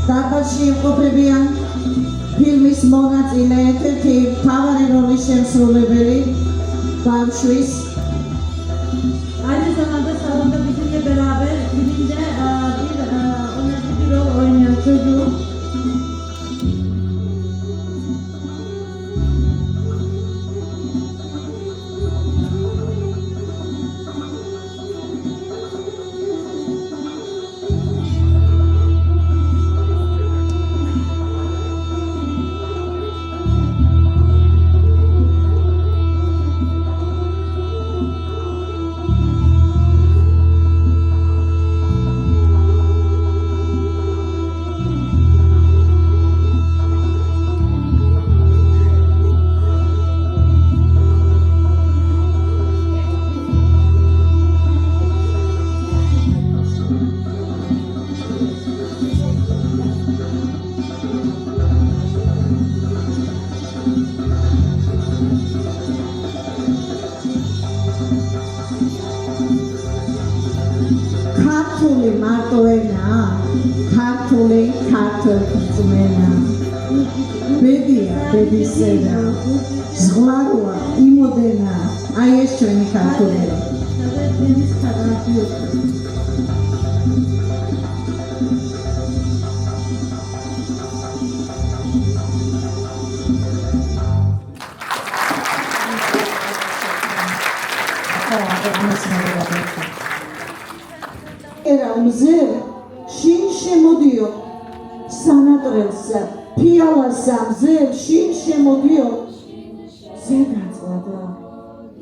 დარბაზში იმყოფებიან ფილმის მონაწილე ერთ-ერთი მთავარი როლის შემსრულებელი ბავშვის Aynı zamanda salonda bizimle beraber filmde önemli bir rol oynayan çocuğu. ქართული მარტო ენა, ქართული ქართლენა. ბედია, ბედისენა, ზღვაროა, იმოდენა, აი ეს ჩვენი ქართული. Era mzir, შინ შემოდიო სანატრელსა, ფიალასა მზir, შინ შემოდიო ზედაწყდა,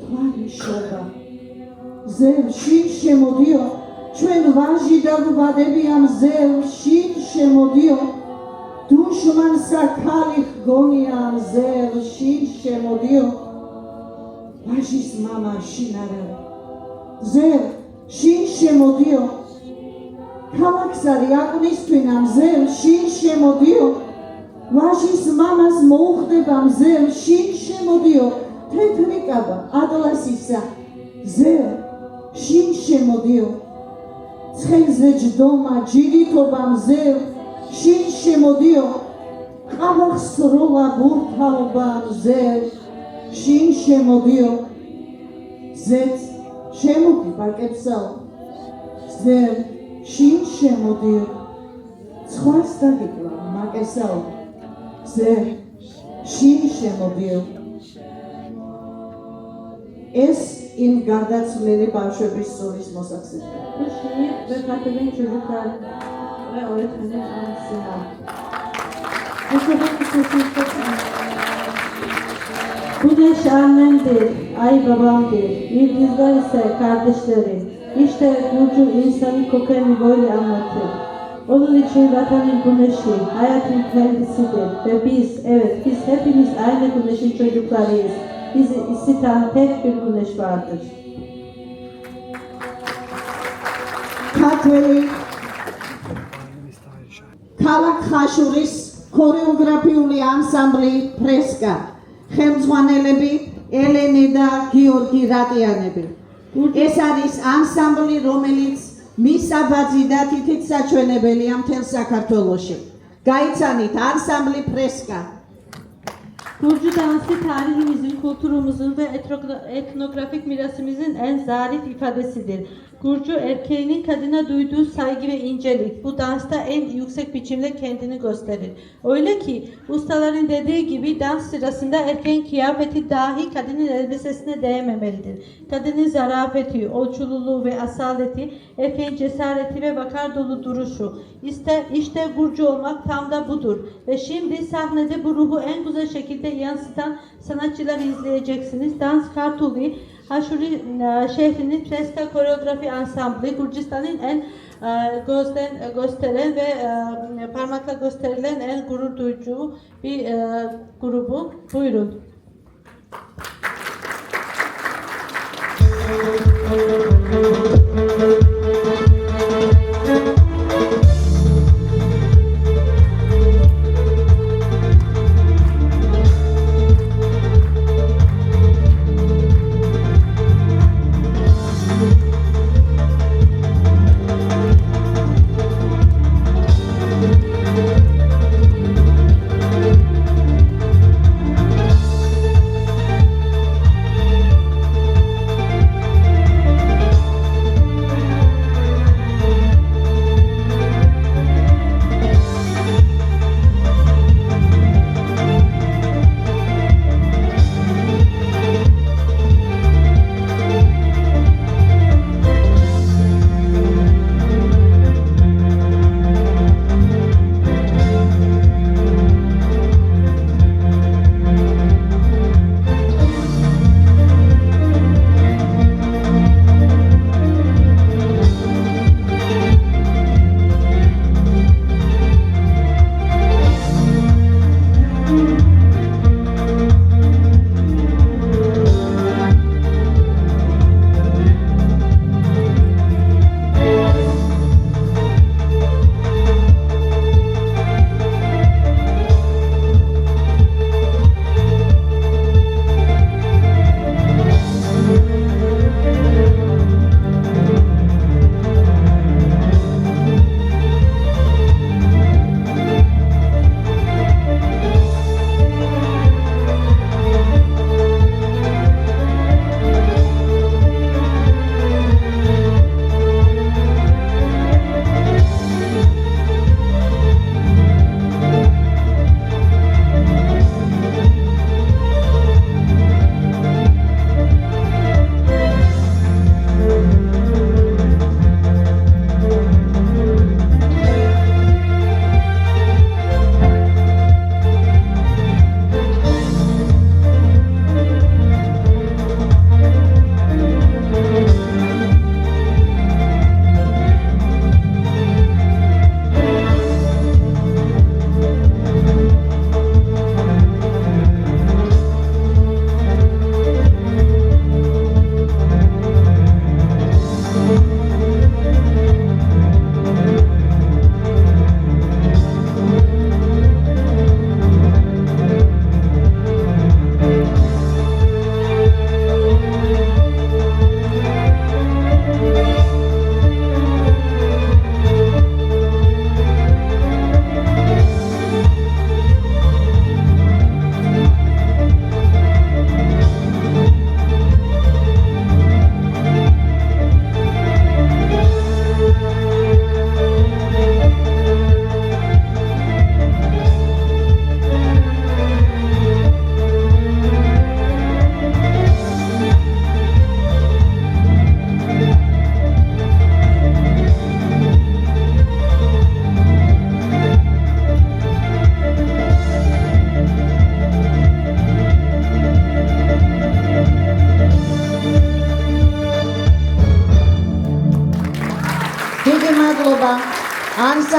თვალი შობა. მზir, შინ შემოდიო, ჩვენ ვაჟი და გვბადები ამ მზir, შინ შემოდიო, დუშმანსა ქალი ჰგონია მზir, შინ შემოდიო, ვაჟის მამა შინ არა, მზir, შინ შემოდიო, ქალაქსარი აკვნისთვინა მზեր, შინ შემოდიო, ვაჟის მამას მოუხდება მზერ, შინ შემოდიო, თეთრი კაბა ატლასისა, მზერ, შინ შემოდიო, ცხენზე ჯდომა ჯირითობა მზერ, შინ შემოდიო, ყავახსროლა ბურთაობა მზერ, შინ შემოდიო, ზეც შემოდი ბაკებსაო, მზერ, შინ შემოდიო, ცხვარს დაგიკლა მაკესაო, მზერ, შინ შემოდიო. ეს იმ გარდაცვლილი ბავშვების სულის მოსახსენია. Şehir ve katilin çocuklar ve öğretmenin anısına. Bu kadar kesinlikle Güneş annemdir, ay babamdır, yıldızlar ise kardeşleri. İşte Burcu insanı kokanı böyle anlatır. Onun için vatanın güneşi, hayatın kendisidir ve biz hepimiz aynı güneşin çocuklarıyız. Bizi ısıtan tek bir güneş vardır. ქართველი ქალაქ ხაშურის ქორეოგრაფიული ანსამბლი ფრესკა, ხელმძღვანელები ელენე და გიორგი რატიანები. ეს არის ანსამბლი, რომელიც მისაბაძი და თითით საჩვენებელია მთელ საქართველოში. გაიცანით ანსამბლი ფრესკა. Gürcü dansı tarihimizin, kültürümüzün ve etnografik mirasımızın en zarif ifadesidir. Gürcü erkeğinin kadına duyduğu saygı ve incelik bu dansta en yüksek biçimde kendini gösterir. Öyle ki ustaların dediği gibi dans sırasında erkeğin kıyafeti dahi kadının elbisesine değmemelidir. Kadının zarafeti, olçululuğu ve asaleti, erkeğin cesareti ve vakar dolu duruşu. İşte Gürcü olmak tam da budur. Ve şimdi sahnede bu ruhu en güzel şekilde yansıtan sanatçıları izleyeceksiniz. Dans Kartuli, Haşuri şehrinin Freska Koreografi Ansamblı, Gürcistan'ın en gösteren ve parmakla gösterilen en gurur duyucu bir grubu. Buyurun.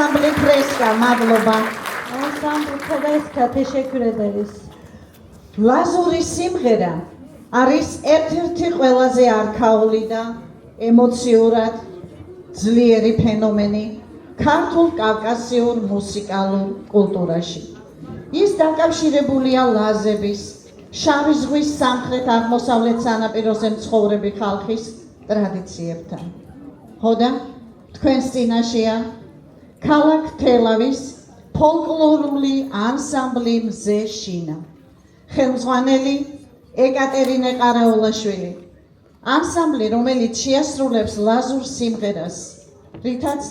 Ansambli Freska, madloba. Ensemble Freska, teşekkür ederiz. ლაზური სიმღერა არის ერთ-ერთი ყველაზე არქაული და ემოციურად ძლიერი ფენომენი ქართულ კავკასიურ მუსიკალურ კულტურაში. ის დაკავშირებულია ლაზების, შავი ზღვის სამხრეთ-აღმოსავლეთ სანაპიროზე მცხოვრები ხალხის ტრადიციებთან. ხოდა თქვენს წინაშეა ქალაქ თელავის ფოლკლორული ანსამბლი მზე შინა. ხელმძღვანელი ეკატერინე ყარაულაშვილი. ანსამბლი, რომელიც შეასრულებს ლაზურ სიმღერას, რითაც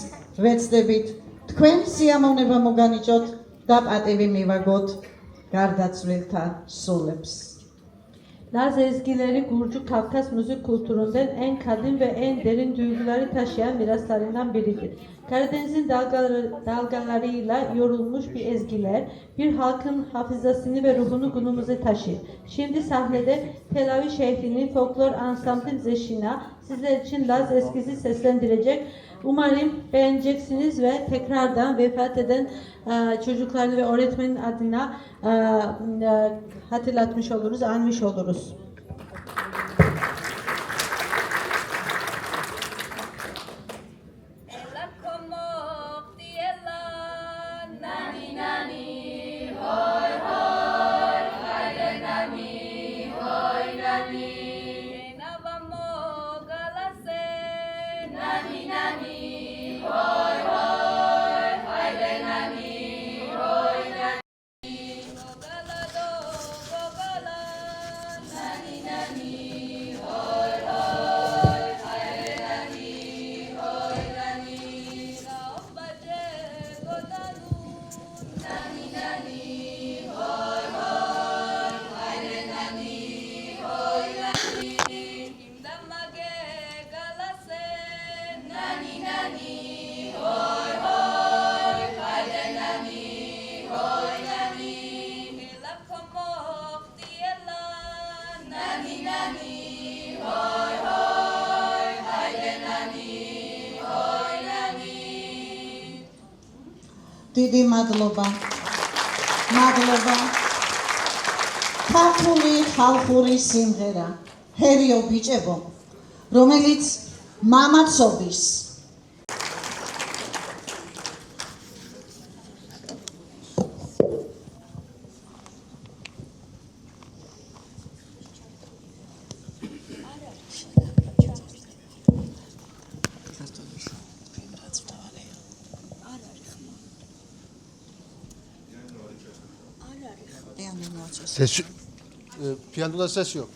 ვეცდებით თქვენ სიამოვნება მოგანიჭოთ და პატივი მივაგოთ გარდაცვლილთა sулებს. Laz ezgileri Gurcu Kafkas müzik kültüründen en kadim ve en derin duyguları taşıyan miraslarından biridir. Karadeniz'in dalgalarıyla yorulmuş bir ezgiler, bir halkın hafızasını ve ruhunu günümüze taşır. Şimdi sahnede Tel Aviv şehrinin folklor ansambli Zeşina sizler için Laz eskisi seslendirecek. Umarım beğeneceksiniz ve tekrardan vefat eden çocuklarını ve öğretmenin adına hatırlatmış oluruz, anmış oluruz. დიდი მადლობა. მადლობა. ქართული ხალხური სიმღერა, ჰერიო ბიჭებო, რომელიც მამაცობის Pianoda ses yok.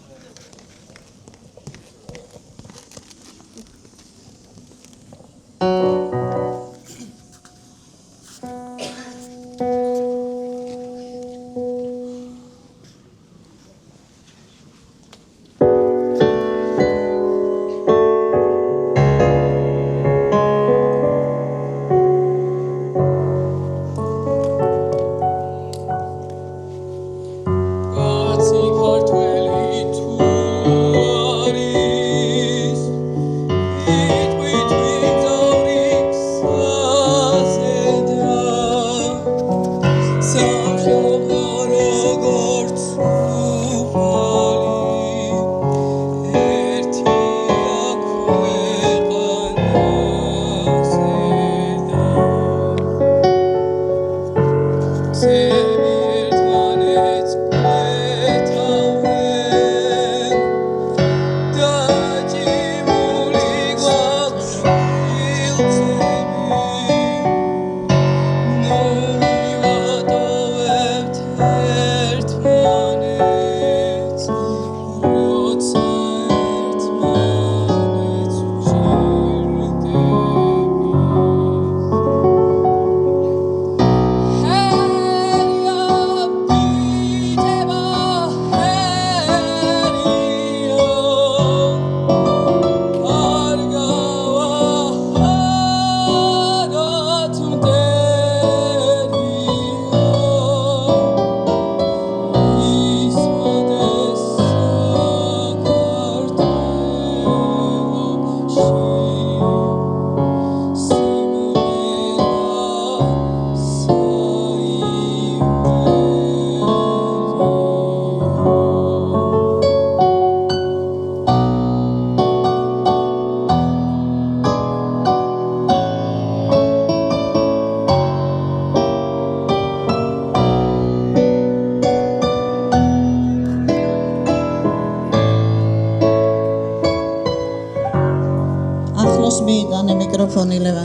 მიკროფონი ლევან.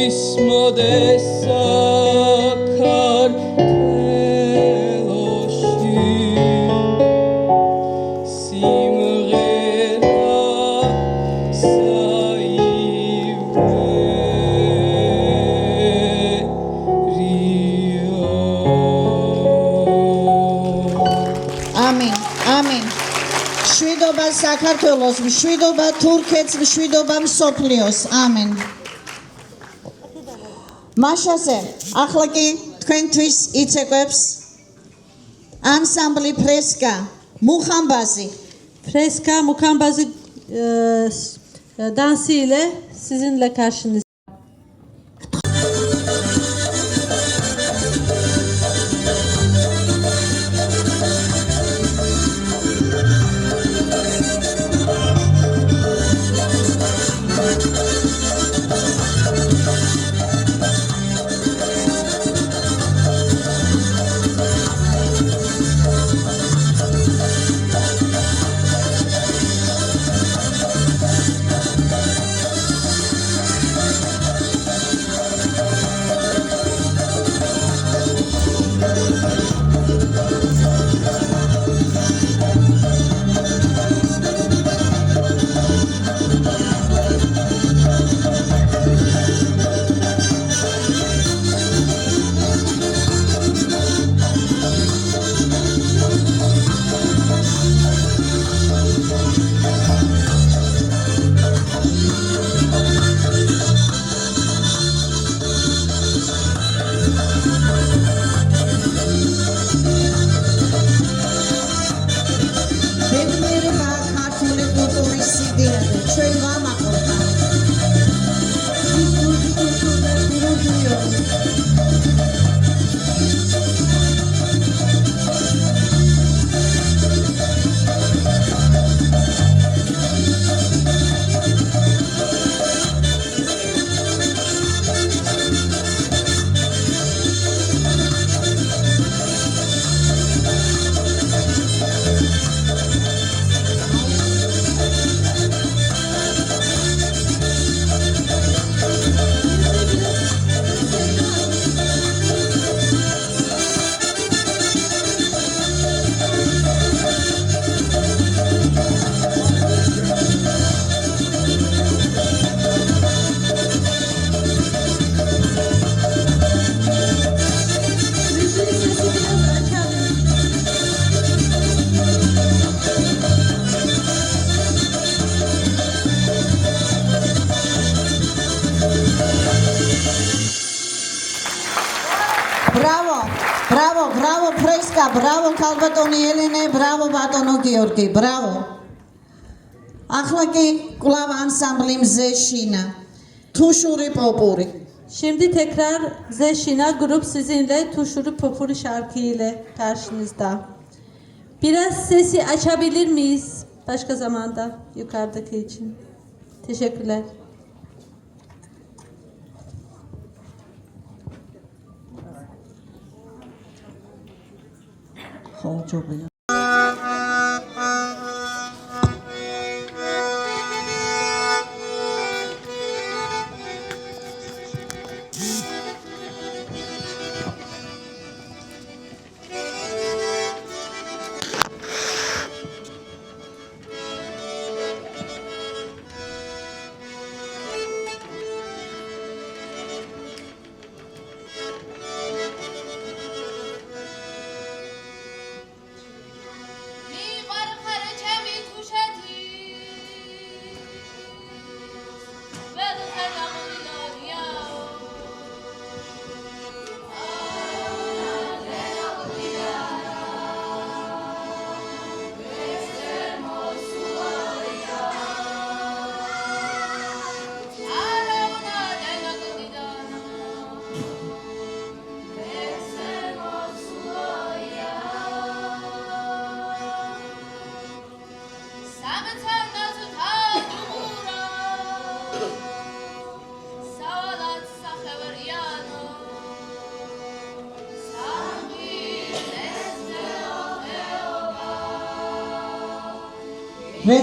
ის მოდეს საქართველოში სიმღერა ამინ, ამინ. მშვიდობა საქართველოს, მშვიდობა თურქეთს, მშვიდობა მსოფლიოს. ამინ. მაშასე, ახლა კი თქვენთვის იცეკვებს ანსამბლი ფრესკა, მუხამბაზი. Freska Mukambazi dansı ile sizinle karşınızda. Bravo Freska, bravo Kalbatoni Eline, bravo Batono Georgi, bravo. Ახლა კი კლავ ანსამბლი მზეშინა. Tuşuri popuri. Şimdi tekrar Zeşina grup sizinle Tuşuru Popuri şarkı ile karşınızda. Biraz sesi açabilir miyiz? Başka zamanda yukarıdaki için. Teşekkürler.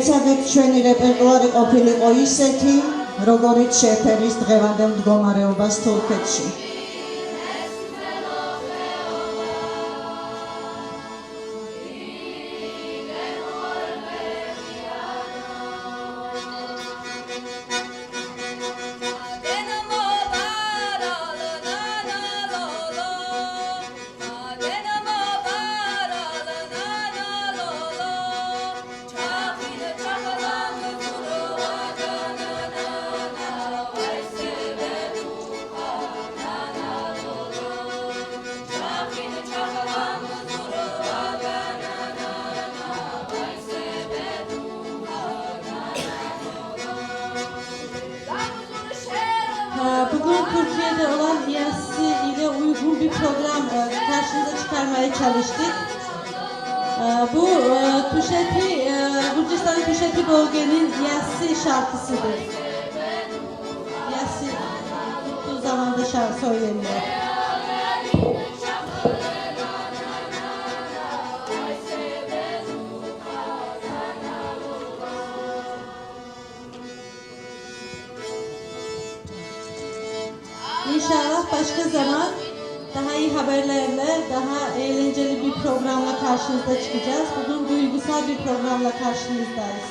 რეცადეთ ჩვენი რეპერტუარი ყოფილიყო ისეთი, როგორიც შეფერის დღევანდელ მდგომარეობას თურქეთში. Bugün Türkiye'de olan İYASİ ile uygun bir program karşınıza çıkarmaya çalıştık. Bu Tuşeti, Gürcistan Tuşeti bölgenin İYASİ şarkısıdır. İYASİ tuttuğu zaman da şarkı söyleniyor. İnşallah başka zaman daha iyi haberlerle, daha eğlenceli bir programla karşınızda çıkacağız. Bugün duygusal bir programla karşınızdayız.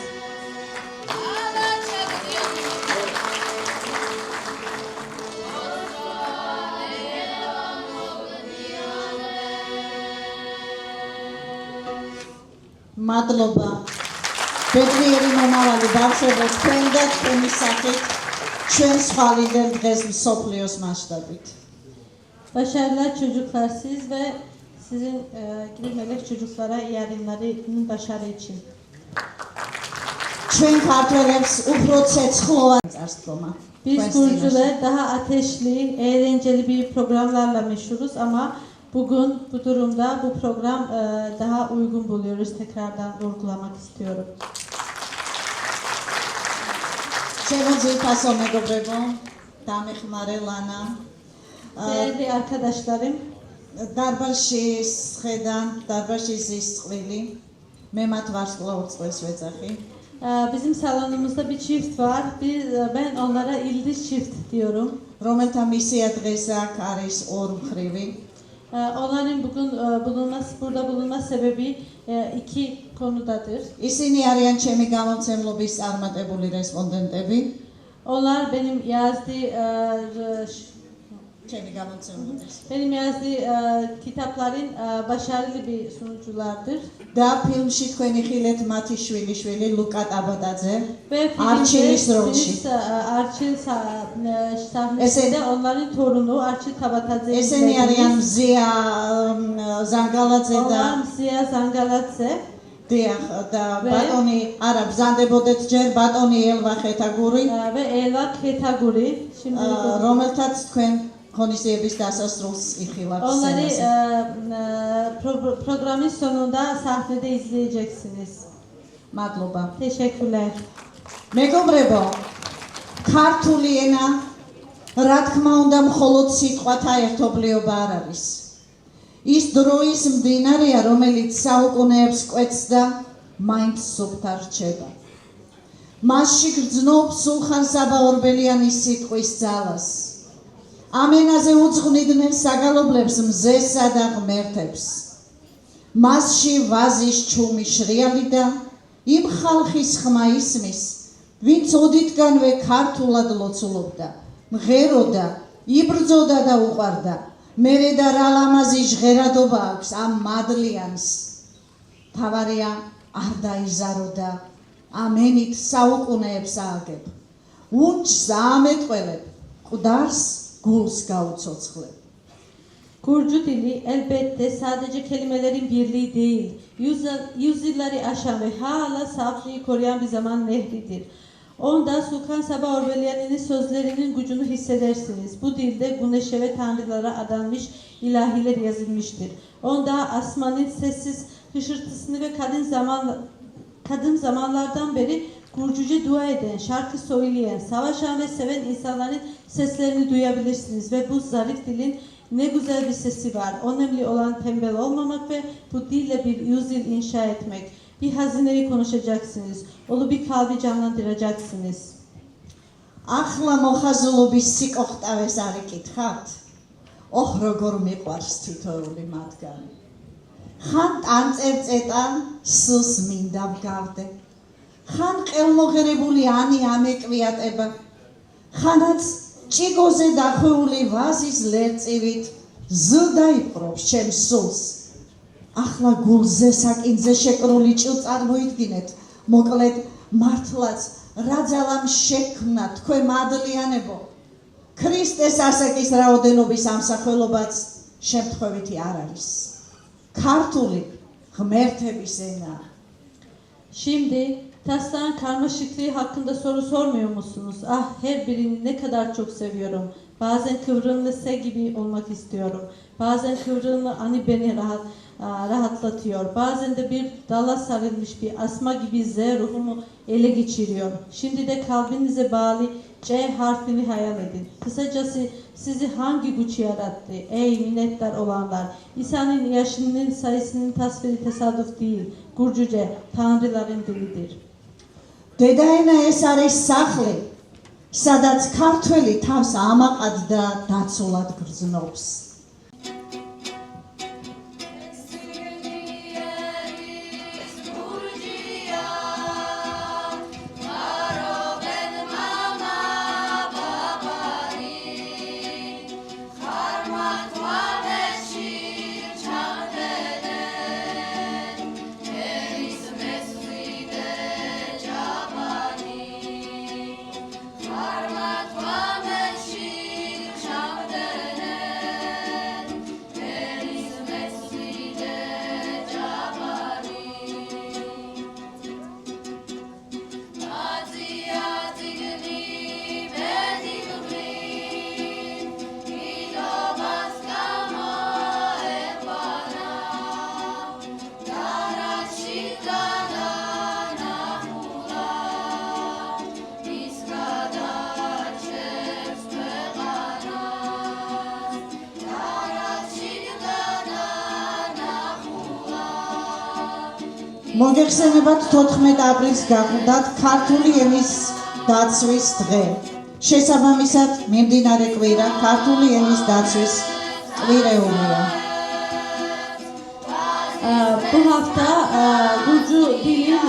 Madloba. Bedrieri მომავალი ბავშვებო, თქვენ და თქვენი სახით ჩვენ სხვალიდან დღეს მსოფლიოს მასშტაბით. Başarılar çocuklar siz ve sizin gibi melek çocuklara yarınlarının başarı için. ჩვენ ქართველებს უფრო ცეცხლოვანი წარსდგომა. Biz Gürcüler daha ateşli, eğlenceli bir programlarla meşhuruz ama bugün bu durumda bu program daha uygun buluyoruz. Tekrardan vurgulamak istiyorum. Შემოძილფასო მეგობრებო, დამეხმარე ლანა. Değerli arkadaşlarım, დარბაზში სხედან, დარბაზში ზის წყვილი. მე მათ ვარსკვლავურ წყვილს ვეძახი. bizim salonumuzda bir çift var. Ben onlara İldiz çift diyorum. რომელთა მისია დღეს აქ არის ორმხრივი. Onların bugün burada bulunma sebebi iki konudadır. ისინი არიან ჩემი გამომცემლობის წარმატებული რესპონდენტები. Onlar benim yazdığı kitapların başarılı bir sunuculardır. და ფილმში თქვენი ხილეთ მათი შვილიშვილი ლუკა ტაბატაძე Ve არჩილის როლში. Arçil sahnesinde onların torunu Arçil Tabatadze. ესენი არიან მზია ზანგალაძე და Onlar Mzia Zangaladze დიახ და ბატონი არა ბზანდებოდეთ ჯერ ბატონი ელვა ხეთაგური ve Elva Ketaguri. Şimdi რომელთაც თქვენ ღონისძიების დასასრულს იხილავთ onları სცენაზე. programın sonunda sahnede izleyeceksiniz. მადლობა. Teşekkürler. მეგობრებო, ქართული ენა რა თქმა უნდა მხოლოდ სიტყვათა ერთობლიობა არ არის. ის დროის მდინარეა, რომელიც საუკუნეებს კვეთს და მაინც სუფთა რჩება. მასში გრძნობს სულხან-საბა ორბელიანის სიტყვის ძალას. ამ ენაზე უძღვნიდნენ საგალობლებს მზესა და ღმერთებს. მასში ვაზის ჩუმი შრიალი და იმ ხალხის ხმა ისმის, ვინც ოდითგანვე ქართულად ლოცულობდა, მღეროდა, იბრძოდა და უყვარდა. მერე და რა ლამაზი ჟღერადობა აქვს ამ მადლიანს. თავარია არ დაიზარო და ამენით საუკუნეებს ააგებ. უნჯს აამეტყველებ, მკვდარს gul's gautsotskle. Gürcü dili elbette sadece kelimelerin birliği değil, yüzyılları aşan ve hala saflığı koruyan bir zaman nehridir. Onda Sulkan-Sabah Orbeliani'nin sözlerinin gücünü hissedersiniz. Bu dilde güneşe ve tanrılara adanmış ilahiler yazılmıştır. Onda asmanın sessiz hışırtısını ve kadın zamanlardan beri Gürcüce dua eden, şarkı söyleyen, savaşan ve seven insanların seslerini duyabilirsiniz. Ve bu zarif dilin ne güzel bir sesi var. Önemli olan tembel olmamak ve bu dille bir yüzyıl inşa etmek. Bir hazineyi konuşacaksınız. Onu bir kalbi canlandıracaksınız. ახლა მოხაზულობის სიკოხტავეს არ იკითხავთ? ოხ როგორ მიყვარს თითოეული მათგანი. ხან ტანწერწეტა სულს მინდა ვგავდე, ხან ყელმოღერებული ანი ამეკვიატება, ხანაც ჭიგოზე დახვეული ვაზის ლერწივით ზრდა იპყრობს ჩემს სულს. ახლა გულზე საკინძე შეკრული ჭილ წარმოიდგინეთ, მოკლედ მართლაც რა ძალამ შექმნა თქვენ მადლიანებო. ქრისტეს ასაკის რაოდენობის ამსახველობაც შემთხვევითი არ არის. ქართული ღმერთების eნა. Şimdi taslağın karmaşıklığı hakkında soru sormuyor musunuz? Ah, her birini ne kadar çok seviyorum. Bazen kıvrımlı S gibi olmak istiyorum. Bazen kıvrımlı ani beni rahatlatıyor. Bazen de bir dala sarılmış bir asma gibi Z ruhumu ele geçiriyor. Şimdi de kalbinize bağlı C harfini hayal edin. Kısacası sizi hangi güç yarattı? Ey minnettar olanlar! İsa'nın yaşının sayısının tasviri tesadüf değil. Gurcuce, tanrıların dilidir. დედაენა ეს არის სახლი, სადაც ქართველი თავს ამაყად და დაცულად გრძნობს. მოგეხსენებათ 14 აპრილს გაგვდათ ქართული ენის დაცვის დღე. შესაბამისად, მიმდინარე კვირა ქართული ენის დაცვის კვირეულია. Bu hafta Gurcu dilin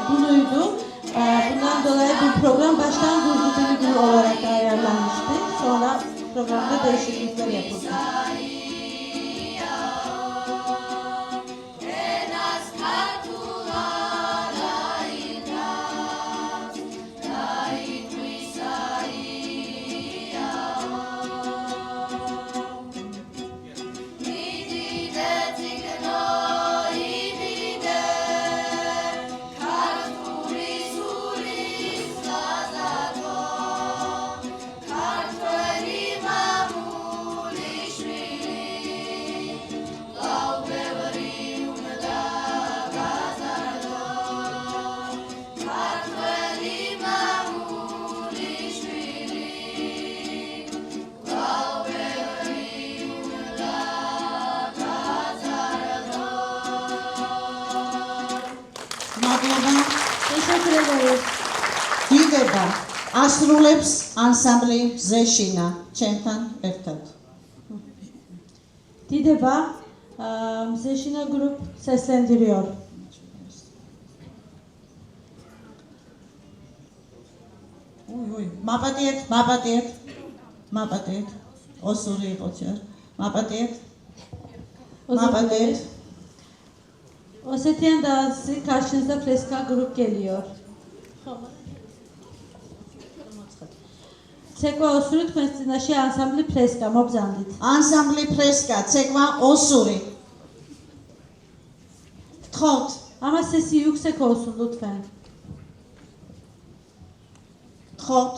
günüydü. Bundan dolayı bu program baştan Gurcu dili günü olarak ayarlanmıştı. Sonra programda değişiklikler yapıldı. Teşekkür ederiz. დიდება ასრულებს ანსამბლი ზეშინა ჩემთან ერთად. Dideba Zeşina grup seslendiriyor. მაპატიეთ. ოსური იყო ჯერ. მაპატიეთ. Osetian dansı karşınıza Freska grup geliyor. Cekva osuri თქვენს წინაშე ანსამბლი ფრესკა მობზანდით. ანსამბლი ფრესკა, ცეკვა osuri. გთხოვთ. Ama sesi yüksek olsun lütfen. გთხოვთ.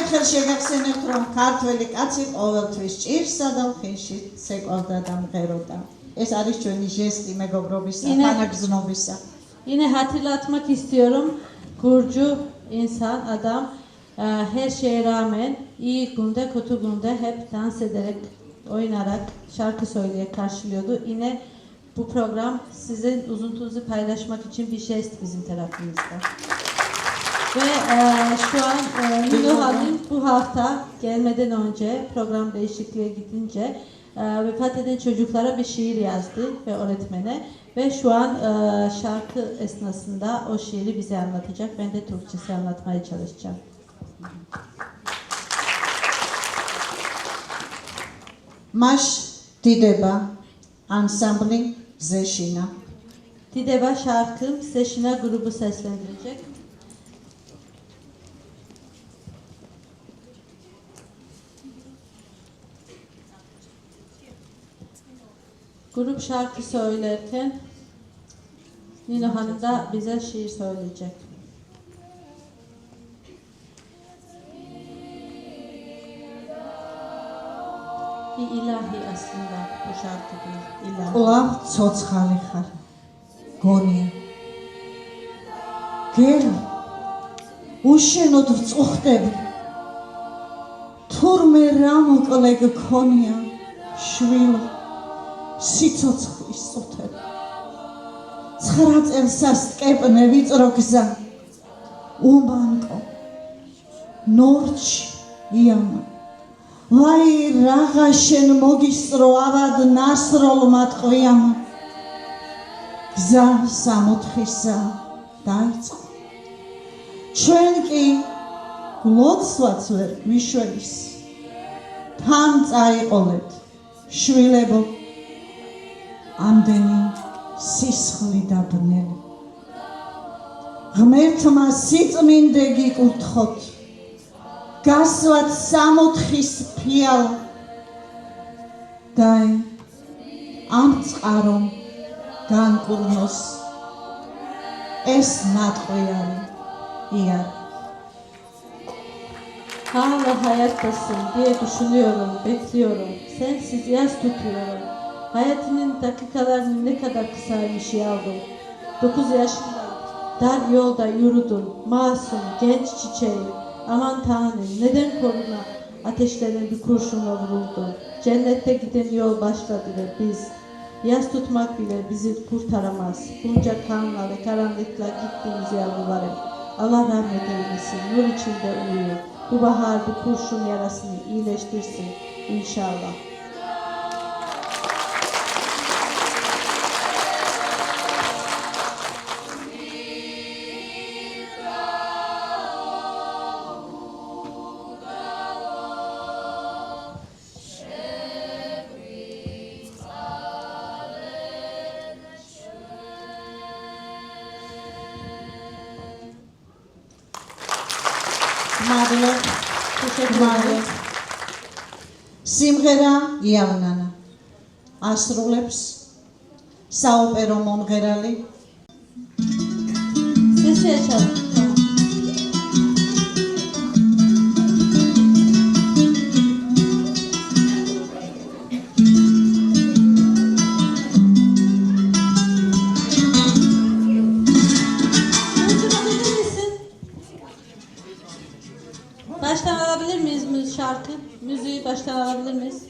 ერთხელ შეგახსენებთ, რომ ქართველი კაცი ყოველთვის ჭირსა და ხილში ცეკვავდა და მღეროდა. ეს არის ჩვენი ჟესტი მეგობრობისა, თანაგზნობისა. Yine hatırlatmak istiyorum. Gurcu insan, adam her şeye rağmen iyi günde, kötü günde hep dans ederek, oynarak, şarkı söyleyerek karşılıyordu. Yine bu program sizin üzüntünüzü paylaşmak için bir jest bizim tarafımızda. Ve şu an Nino Hanım bu hafta gelmeden önce program değişikliğe gidince vefat eden çocuklara bir şiir yazdı ve öğretmene. Ve şu an şarkı esnasında o şiiri bize anlatacak. Ben de Türkçesi anlatmaya çalışacağım. Maş dideba ansambli Zeşina. Dideba şarkı Zeşina grubu seslendirecek. Grup şarkı söylerken Nino Hanım da bize şiir söyleyecek. Bir ilahi aslında bu şarkı bir ilahi. Ulav çoçxali xar. Goniya. Gel. Უშენოდ ვწუხდები. თურმე რა მოკლე გქონია შვილო. სიცოცხლის წუთები 9 წელსაც ტკეპნე ვიწრო გზა უმანკო ნორჩი იანა ვაი რაღა შენ მოგისწრო ავად ნასროლმა ტყვიამა გზა 64-ისა დაიწყო ჩვენ კი გლოცვაც ვერ გვიშველის თან წაიყოლეთ შვილებო ამდენი სისხლი და ბნელი ღმერთმა სიწმინდე გიკურთხოთ გასვათ 64-ის ფიალა და ამ წყარომ განკურნოს ეს ნატყვიარი იარი Hala hayattasın diye düşünüyorum, bekliyorum. Sensiz yas tutuyorum. Hayatının dakikalarının ne kadar kısaymış yavrum. 9 yaşında dar yolda yürüdün, masum, genç çiçeği. Aman Tanrım, neden koruna ateşlenen bir kurşunla vuruldun? Cennette giden yol başladı ve biz, yas tutmak bile bizi kurtaramaz. Bunca kanla ve karanlıkla gittiğimiz yavrularım. Allah rahmet eylesin, nur içinde uyuyor. Bu bahar bu kurşun yarasını iyileştirsin inşallah. მადლობ სიმღერა იავნანა ასრულებს საოპერო მომღერალი Sesi açalım. Baştan alabilir miyiz şarkı? Müziği baştan alabilir miyiz?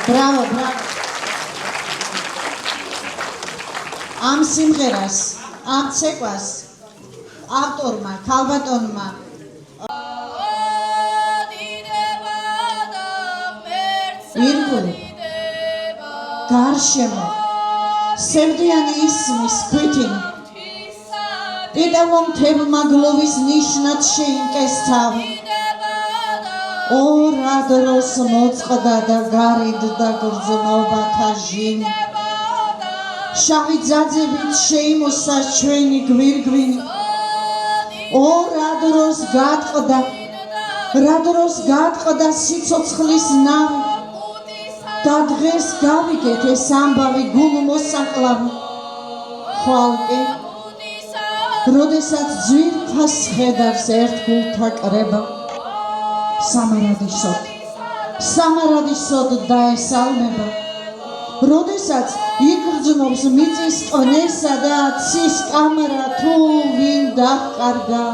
Bravo. Am სიმღერას, am ცეკვას ავტორმა, ქალბატონმა ირგვლივ გარშემო სევდიანი ისმის ქვითინი პიტევო მთებმა გლოვის ნიშნად შეინკეს თავი ორ ადროს მოწყდა და გარიდდა გრძნობათა ჟინი შავი ძაძებით შეიმოსა ჩვენი გვირგვინი ორ ადროს გატყდა სიცოცხლის ნავი და დღეს გავიგეთ ეს ამბავი გულმოსაკლავი ხვალკი როდესაც ძვირფას ხედავს ერთგულთა კრება სამარადისოდ დაესალმება როდესაც იგრძნობს მიწის ყნესა და ცის კამარა თუ ვინ დახკარგა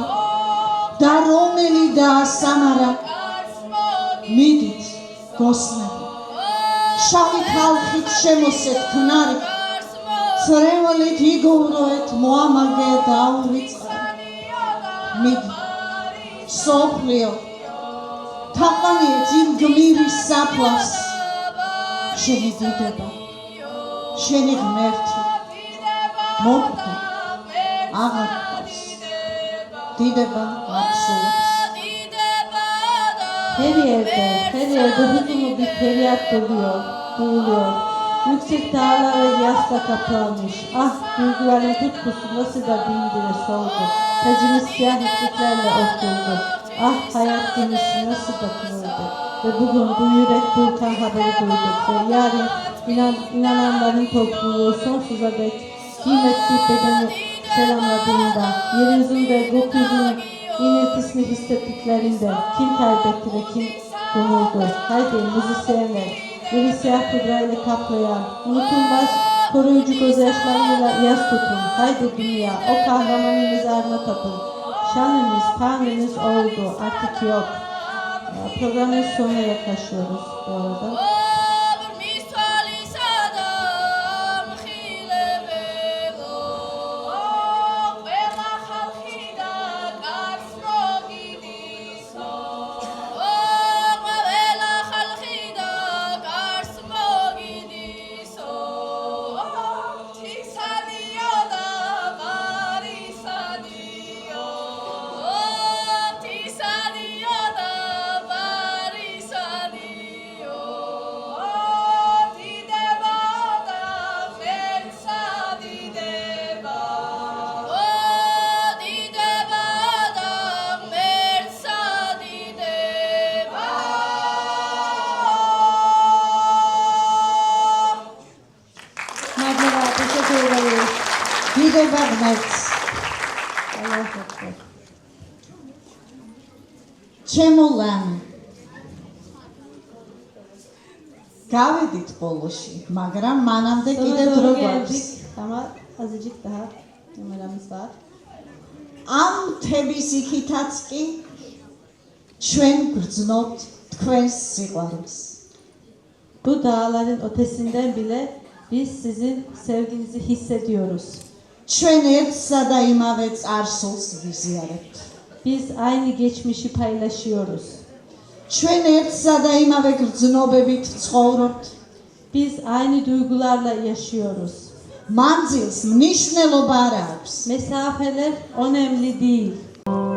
და რომელი დაასამარა მიდით გოსნები შავი ხალხით შემოსეთ ქნარი წრევლით იგოვროეთ მოამაგე დაურიწყა მიდი სოფლიო თაყვანიეთ იმ გმირის საფლავს შენი დიდება შენი ღმერთი მოგდა აღარ გყავს დიდება აბსოლუტს Herierde huzurlu feryat duyuyor. Yüksek dağlara yasla kaplanmış. Ah, duyguların tutkusu nasıl da bindirir soldu. Tacımız siyah ipliklerle örtüldü. Ah, hayat gemisi nasıl da kırıldı. Ve bugün bu yürek burkan haberi duyduk. Ve yarın inananların topluluğu sonsuza dek kıymetli bedeni selamladığında, yeryüzün ve gökyüzünün iniltisini hissettiklerinde kim kaybetti ve kim gururdu? Haydi müzisyenler, yeri siyah pudrayla kaplayan, unutulmaz koruyucu gözyaşlarıyla yas tutun. Haydi dünya, o kahramanın mezarına tapın. Şanınız, tanrınız oldu, artık yok. Programın sonuna yaklaşıyoruz bu arada. დიდება ღმერთს ჩემო ლამი გავედით ბოლოში მაგრამ მანამდე კიდევ დრო გვაქვს ama azıcık daha numaramız var. ამ მთების იქითაც კი ჩვენ გრძნობთ თქვენს სიყვარულს Bu dağların ötesinden bile biz sizin sevginizi hissediyoruz. ჩვენ ერთსა და იმავე წარსულს ვიზიარებთ. Biz aynı geçmişi paylaşıyoruz. ჩვენ ერთსა და იმავე გრძნობებით ცხოვრობთ. Biz aynı duygularla yaşıyoruz. მანძილს მნიშვნელობა არ აქვს. Mesafeler önemli değil. Oh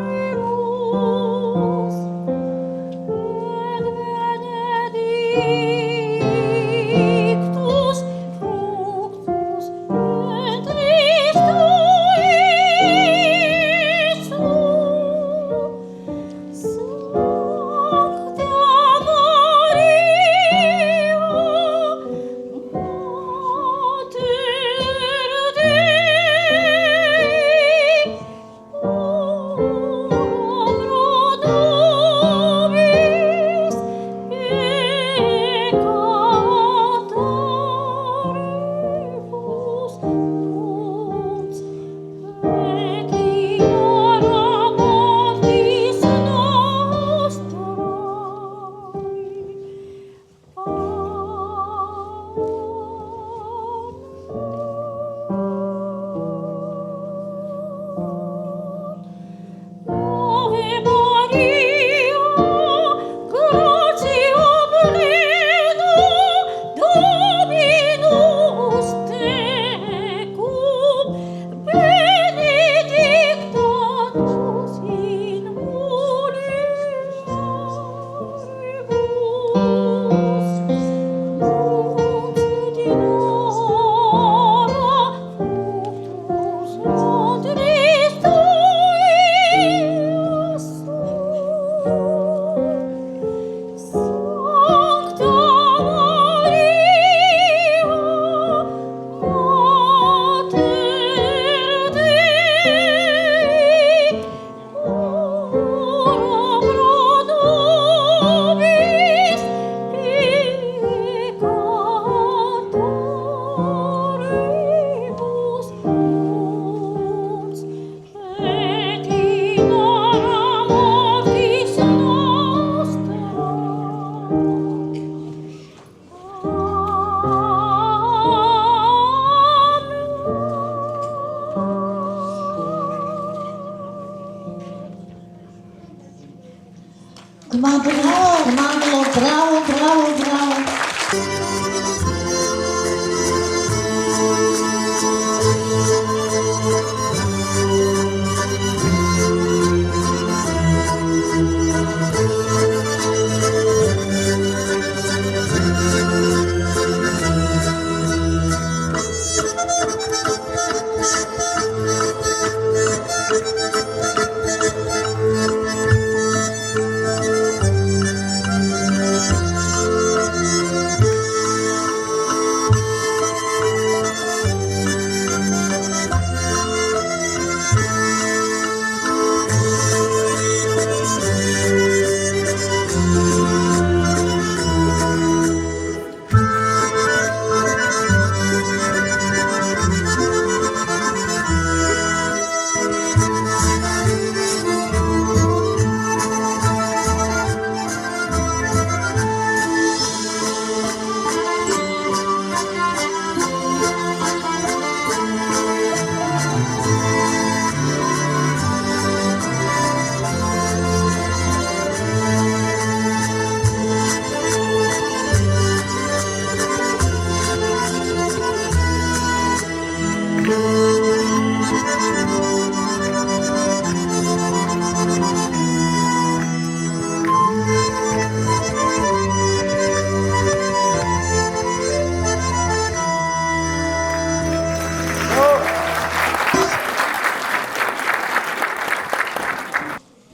Gmandlo, bravo.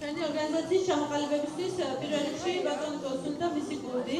ჩვენი ორგანიზაციის ჩამოყალიბებისთვის პირველ რიგში ბატონი გოსული და მისი გუნდი.